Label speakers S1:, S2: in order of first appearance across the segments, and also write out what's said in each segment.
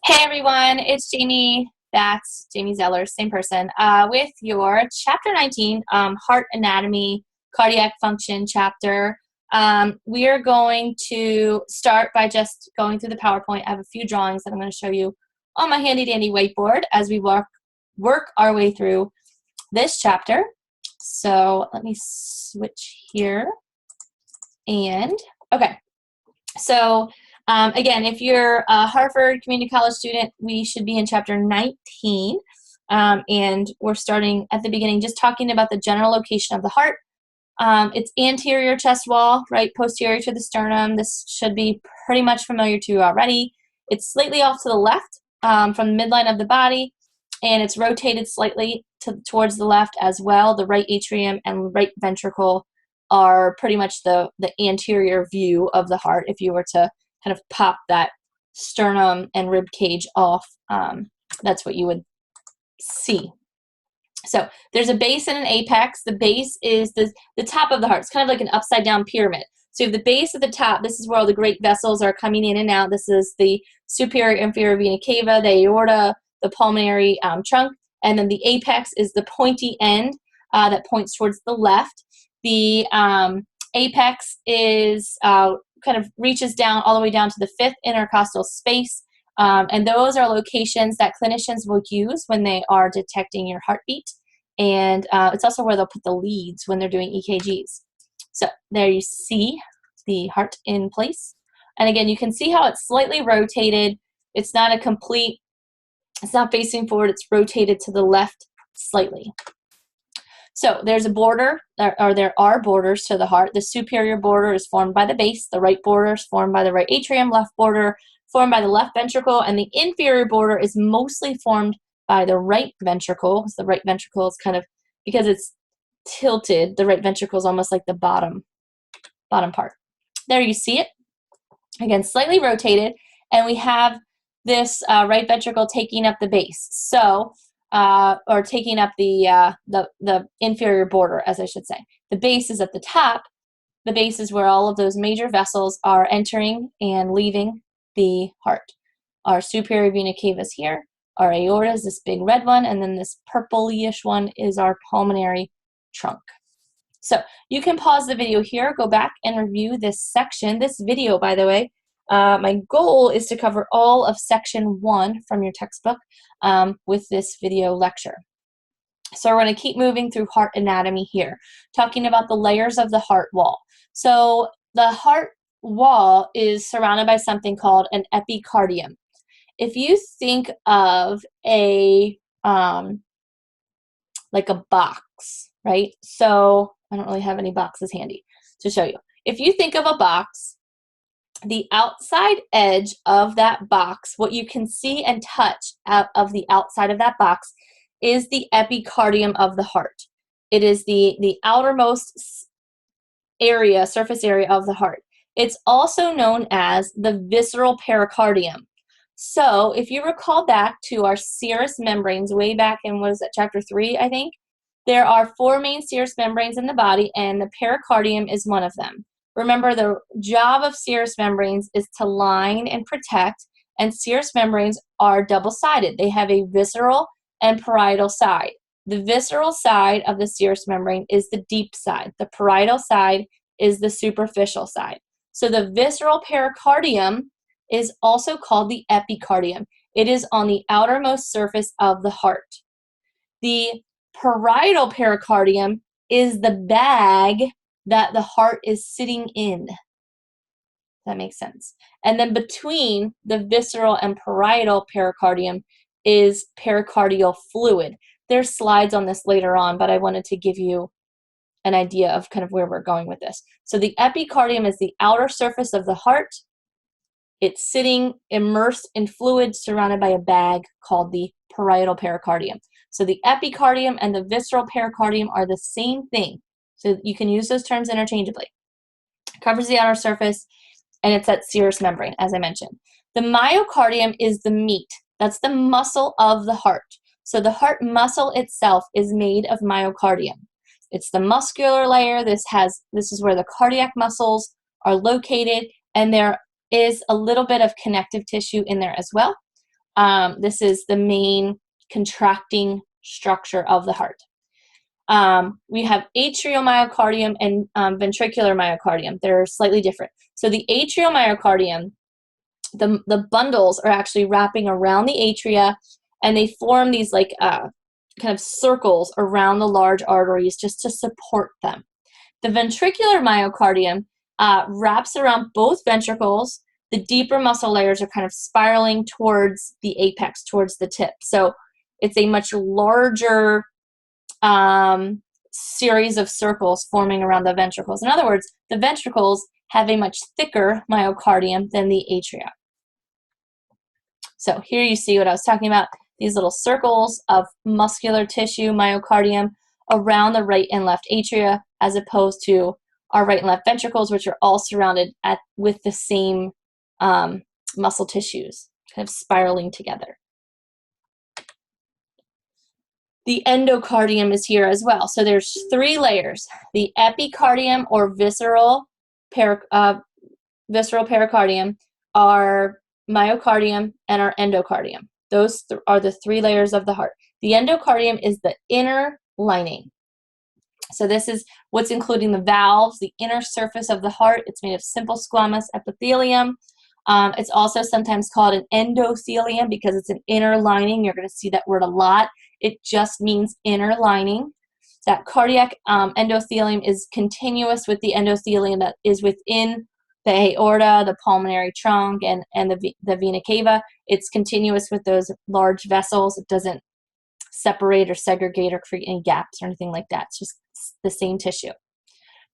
S1: Hey everyone, it's Jamie. That's Jamie Zeller, same person, with your Chapter 19 Heart Anatomy, Cardiac Function chapter. We are going to start by just going through the PowerPoint. I have a few drawings that I'm going to show you on my handy dandy whiteboard as we work our way through this chapter. So let me switch here. And okay, so again, if you're a Harvard Community College student, we should be in chapter 19. And we're starting at the beginning, just talking about the general location of the heart. It's anterior chest wall, right, posterior to the sternum. This should be pretty much familiar to you already. It's slightly off to the left from the midline of the body, and it's rotated slightly towards the left as well. The right atrium and right ventricle are pretty much the anterior view of the heart. If you were to kind of pop that sternum and rib cage off, that's what you would see. So there's a base and an apex. The base is the top of the heart. It's kind of like an upside down pyramid. So you have the base at the top. This is where all the great vessels are coming in and out. This is the superior inferior vena cava, the aorta, the pulmonary trunk, and then the apex is the pointy end that points towards the left. The apex is kind of reaches down all the way down to the fifth intercostal space, and those are locations that clinicians will use when they are detecting your heartbeat, and it's also where they'll put the leads when they're doing EKGs. So there you see the heart in place, and again you can see how it's slightly rotated. It's not a complete, it's not facing forward, it's rotated to the left slightly. So there's a border, or there are borders to the heart. The superior border is formed by the base, the right border is formed by the right atrium, left border formed by the left ventricle, and the inferior border is mostly formed by the right ventricle. So the right ventricle is kind of, because it's tilted, the right ventricle is almost like the bottom part. There you see it. Again, slightly rotated, and we have this right ventricle taking up the base. So or taking up the inferior border, as I should say. The base is at the top. The base is where all of those major vessels are entering and leaving the heart. Our superior vena cava is here. Our aorta is this big red one, and then this purplish one is our pulmonary trunk. So you can pause the video here, go back and review this section. This video, by the way, my goal is to cover all of section 1 from your textbook with this video lecture. So we're going to keep moving through heart anatomy here, talking about the layers of the heart wall. So the heart wall is surrounded by something called an epicardium. If you think of a like a box, right? So I don't really have any boxes handy to show you. If you think of a box, the outside edge of that box, what you can see and touch out of the outside of that box, is the epicardium of the heart. It is the outermost area, surface area of the heart. It's also known as the visceral pericardium. So if you recall back to our serous membranes way back in, what is that, chapter 3, I think? There are 4 main serous membranes in the body, and the pericardium is one of them. Remember, the job of serous membranes is to line and protect, and serous membranes are double-sided. They have a visceral and parietal side. The visceral side of the serous membrane is the deep side. The parietal side is the superficial side. So the visceral pericardium is also called the epicardium. It is on the outermost surface of the heart. The parietal pericardium is the bag that the heart is sitting in. That makes sense. And then between the visceral and parietal pericardium is pericardial fluid. There's slides on this later on, but I wanted to give you an idea of kind of where we're going with this. So the epicardium is the outer surface of the heart. It's sitting immersed in fluid surrounded by a bag called the parietal pericardium. So the epicardium and the visceral pericardium are the same thing. So you can use those terms interchangeably. It covers the outer surface, and it's that serous membrane, as I mentioned. The myocardium is the meat. That's the muscle of the heart. So the heart muscle itself is made of myocardium. It's the muscular layer. This is where the cardiac muscles are located, and there is a little bit of connective tissue in there as well. This is the main contracting structure of the heart. We have atrial myocardium and ventricular myocardium. They're slightly different. So the atrial myocardium, the bundles are actually wrapping around the atria, and they form these like kind of circles around the large arteries just to support them. The ventricular myocardium wraps around both ventricles. The deeper muscle layers are kind of spiraling towards the apex, towards the tip. So it's a much larger series of circles forming around the ventricles. In other words, the ventricles have a much thicker myocardium than the atria. So here you see what I was talking about, these little circles of muscular tissue, myocardium, around the right and left atria, as opposed to our right and left ventricles, which are all surrounded with the same muscle tissues, kind of spiraling together. The endocardium is here as well. So there's 3 layers. The epicardium or visceral pericardium, our myocardium, and our endocardium. Those are the 3 layers of the heart. The endocardium is the inner lining. So this is what's including the valves, the inner surface of the heart. It's made of simple squamous epithelium. It's also sometimes called an endothelium because it's an inner lining. You're going to see that word a lot. It just means inner lining. That cardiac endothelium is continuous with the endothelium that is within the aorta, the pulmonary trunk, and the vena cava. It's continuous with those large vessels. It doesn't separate or segregate or create any gaps or anything like that. It's just the same tissue.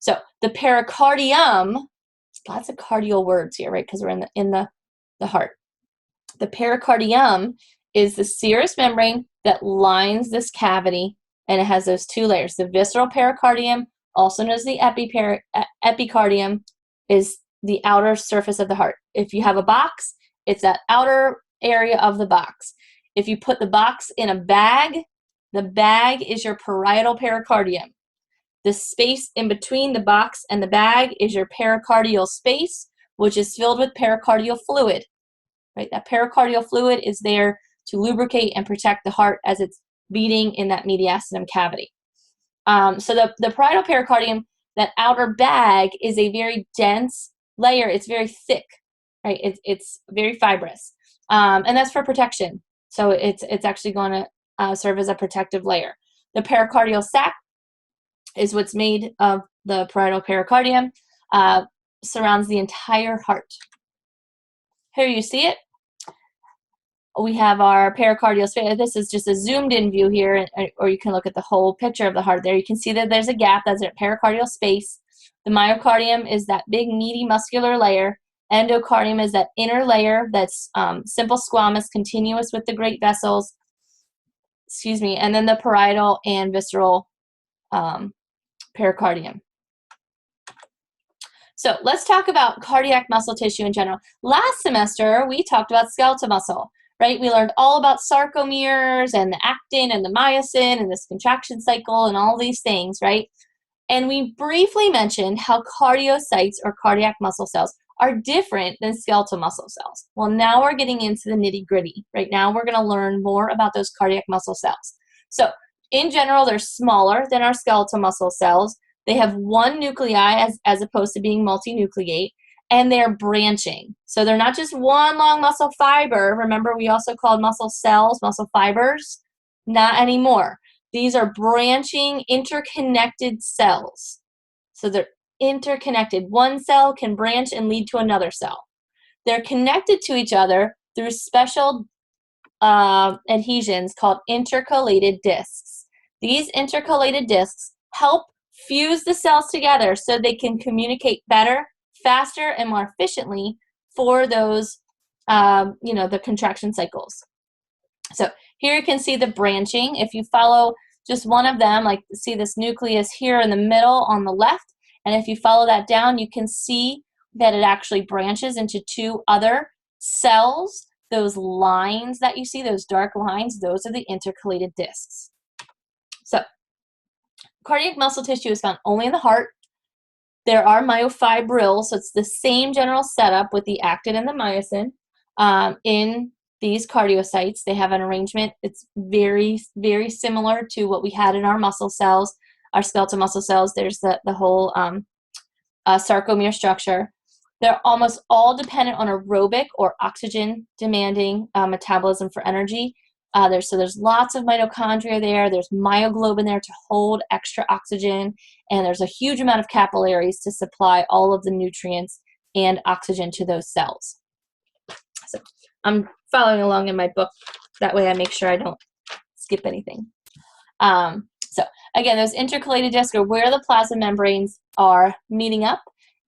S1: So the pericardium, lots of cardial words here, right? Because we're in the heart. The pericardium is the serous membrane that lines this cavity, and it has those 2 layers. The visceral pericardium, also known as the epicardium, is the outer surface of the heart. If you have a box, it's that outer area of the box. If you put the box in a bag, the bag is your parietal pericardium. The space in between the box and the bag is your pericardial space, which is filled with pericardial fluid. Right? That pericardial fluid is there to lubricate and protect the heart as it's beating in that mediastinum cavity. So the parietal pericardium, that outer bag, is a very dense layer. It's very thick, right? It's very fibrous, and that's for protection. So it's actually going to serve as a protective layer. The pericardial sac is what's made of the parietal pericardium, surrounds the entire heart. Here you see it. We have our pericardial space. This is just a zoomed in view here, or you can look at the whole picture of the heart there. You can see that there's a gap. That's a pericardial space. The myocardium is that big meaty muscular layer. Endocardium is that inner layer that's simple squamous, continuous with the great vessels. Excuse me. And then the parietal and visceral pericardium. So let's talk about cardiac muscle tissue in general. Last semester, we talked about skeletal muscle, right? We learned all about sarcomeres and the actin and the myosin and this contraction cycle and all these things, right? And we briefly mentioned how cardiocytes or cardiac muscle cells are different than skeletal muscle cells. Well, now we're getting into the nitty-gritty. Right now, we're going to learn more about those cardiac muscle cells. So in general, they're smaller than our skeletal muscle cells. They have 1 nuclei as opposed to being multinucleate, and they're branching. So they're not just one long muscle fiber. Remember, we also called muscle cells muscle fibers? Not anymore. These are branching, interconnected cells. So they're interconnected. One cell can branch and lead to another cell. They're connected to each other through special adhesions called intercalated discs. These intercalated discs help fuse the cells together so they can communicate better, faster, and more efficiently for those, the contraction cycles. So here you can see the branching. If you follow just one of them, like see this nucleus here in the middle on the left, and if you follow that down, you can see that it actually branches into 2 other cells. Those lines that you see, those dark lines, those are the intercalated discs. So cardiac muscle tissue is found only in the heart. There are myofibrils, so it's the same general setup with the actin and the myosin in these cardiocytes, they have an arrangement. It's very, very similar to what we had in our muscle cells, our skeletal muscle cells. There's the whole sarcomere structure. They're almost all dependent on aerobic or oxygen-demanding metabolism for energy. So there's lots of mitochondria there. There's myoglobin there to hold extra oxygen, and there's a huge amount of capillaries to supply all of the nutrients and oxygen to those cells. So I'm following along in my book. That way I make sure I don't skip anything. So again, those intercalated discs are where the plasma membranes are meeting up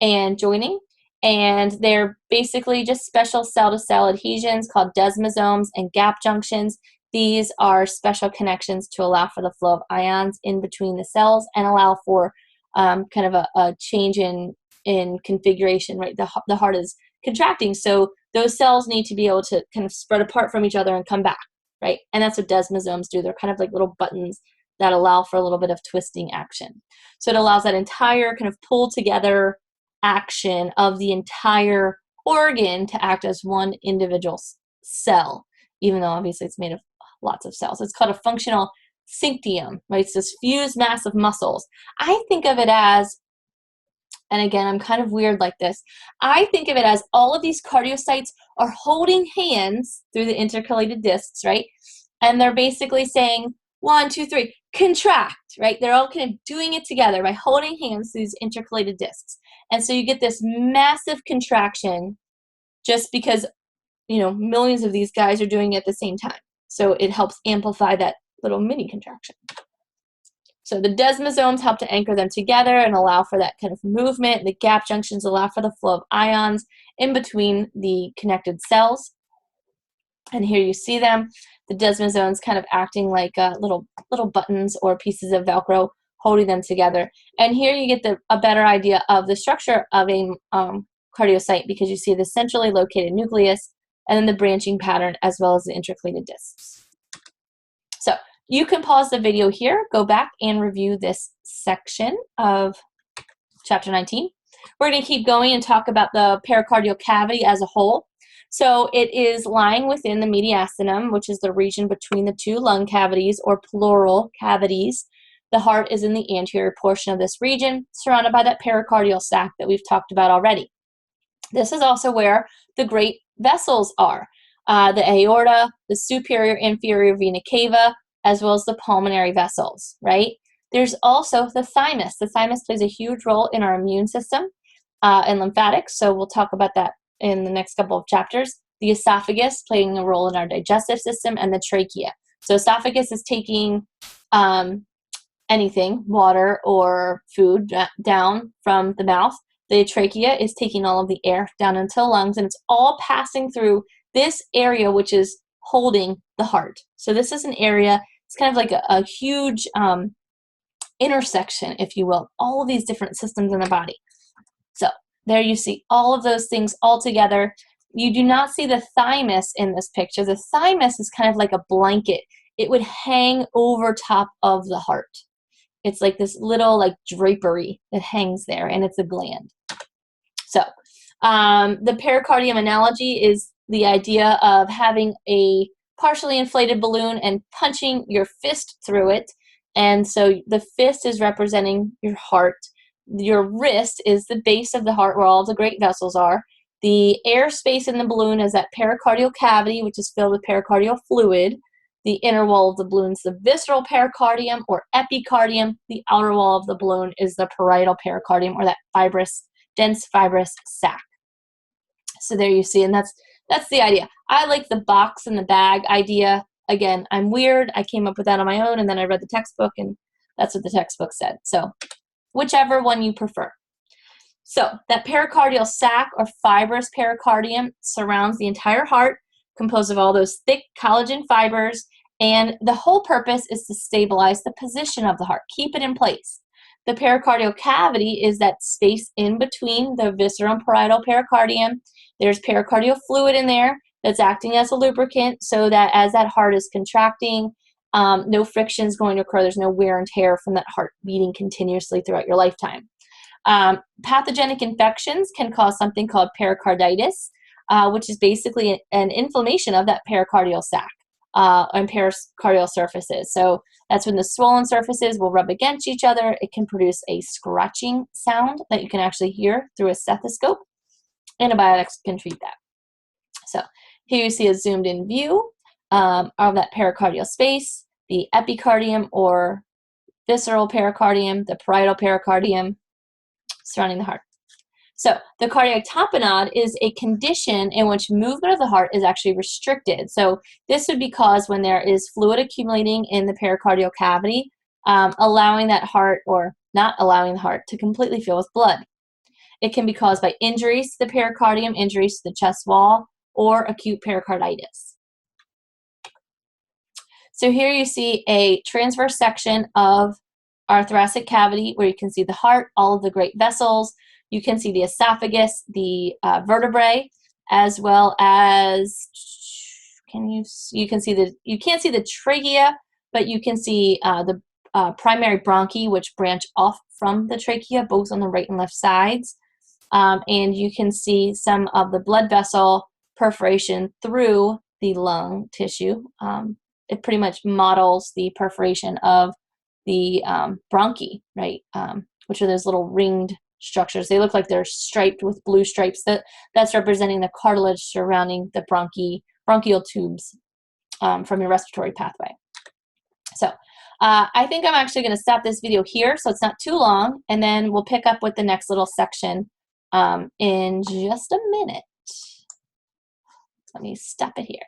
S1: and joining, and they're basically just special cell-to-cell adhesions called desmosomes and gap junctions. These are special connections to allow for the flow of ions in between the cells and allow for kind of a change in configuration, right? The heart is contracting, so those cells need to be able to kind of spread apart from each other and come back, right? And that's what desmosomes do. They're kind of like little buttons that allow for a little bit of twisting action. So it allows that entire kind of pull together action of the entire organ to act as one individual cell, even though obviously it's made of lots of cells. It's called a functional syncytium, right? It's this fused mass of muscles. I think of it as, and again, I'm kind of weird like this, I think of it as all of these cardiocytes are holding hands through the intercalated discs, right? And they're basically saying, 1, 2, 3, contract, right? They're all kind of doing it together by holding hands through these intercalated discs. And so you get this massive contraction just because, you know, millions of these guys are doing it at the same time. So it helps amplify that little mini contraction. So the desmosomes help to anchor them together and allow for that kind of movement. The gap junctions allow for the flow of ions in between the connected cells. And here you see them, the desmosomes kind of acting like little buttons or pieces of Velcro holding them together. And here you get a better idea of the structure of a cardiocyte because you see the centrally located nucleus and then the branching pattern as well as the intercalated discs. So you can pause the video here, go back and review this section of chapter 19. We're going to keep going and talk about the pericardial cavity as a whole. So it is lying within the mediastinum, which is the region between the two lung cavities or pleural cavities. The heart is in the anterior portion of this region, surrounded by that pericardial sac that we've talked about already. This is also where the great vessels are, the aorta, the superior inferior vena cava, as well as the pulmonary vessels, right? There's also the thymus. The thymus plays a huge role in our immune system and lymphatics, so we'll talk about that in the next couple of chapters. The esophagus playing a role in our digestive system, and the trachea. So esophagus is taking anything, water or food, down from the mouth. The trachea is taking all of the air down into the lungs, and it's all passing through this area, which is holding the heart. So this is an area, it's kind of like a huge intersection, if you will, all of these different systems in the body. So there you see all of those things all together. You do not see the thymus in this picture. The thymus is kind of like a blanket. It would hang over top of the heart. It's like this little like drapery that hangs there, and it's a gland. So the pericardium analogy is the idea of having a partially inflated balloon and punching your fist through it. And so the fist is representing your heart. Your wrist is the base of the heart where all the great vessels are. The air space in the balloon is that pericardial cavity, which is filled with pericardial fluid. The inner wall of the balloon is the visceral pericardium or epicardium. The outer wall of the balloon is the parietal pericardium or that dense fibrous sac. So there you see, and that's the idea. I like the box and the bag idea. Again, I'm weird. I came up with that on my own, and then I read the textbook, and that's what the textbook said. So whichever one you prefer. So that pericardial sac or fibrous pericardium surrounds the entire heart, composed of all those thick collagen fibers, and the whole purpose is to stabilize the position of the heart, keep it in place. The pericardial cavity is that space in between the visceral and parietal pericardium. There's pericardial fluid in there that's acting as a lubricant so that as that heart is contracting, no friction is going to occur. There's no wear and tear from that heart beating continuously throughout your lifetime. Pathogenic infections can cause something called pericarditis. which is basically an inflammation of that pericardial sac and pericardial surfaces. So that's when the swollen surfaces will rub against each other. It can produce a scratching sound that you can actually hear through a stethoscope. Antibiotics can treat that. So here you see a zoomed in view of that pericardial space, the epicardium or visceral pericardium, the parietal pericardium surrounding the heart. So the cardiac tamponade is a condition in which movement of the heart is actually restricted. So this would be caused when there is fluid accumulating in the pericardial cavity, allowing that heart or not allowing the heart to completely fill with blood. It can be caused by injuries to the pericardium, injuries to the chest wall, or acute pericarditis. So here you see a transverse section of our thoracic cavity where you can see the heart, all of the great vessels. You can see the esophagus, the vertebrae, as well as you can't see the trachea, but you can see the primary bronchi, which branch off from the trachea, both on the right and left sides. And you can see some of the blood vessel perforation through the lung tissue. It pretty much models the perforation of the bronchi, right? Which are those little ringed structures. They look like they're striped with blue stripes. That's representing the cartilage surrounding the bronchial tubes from your respiratory pathway. So I think I'm actually going to stop this video here so it's not too long, and then we'll pick up with the next little section in just a minute. Let me stop it here.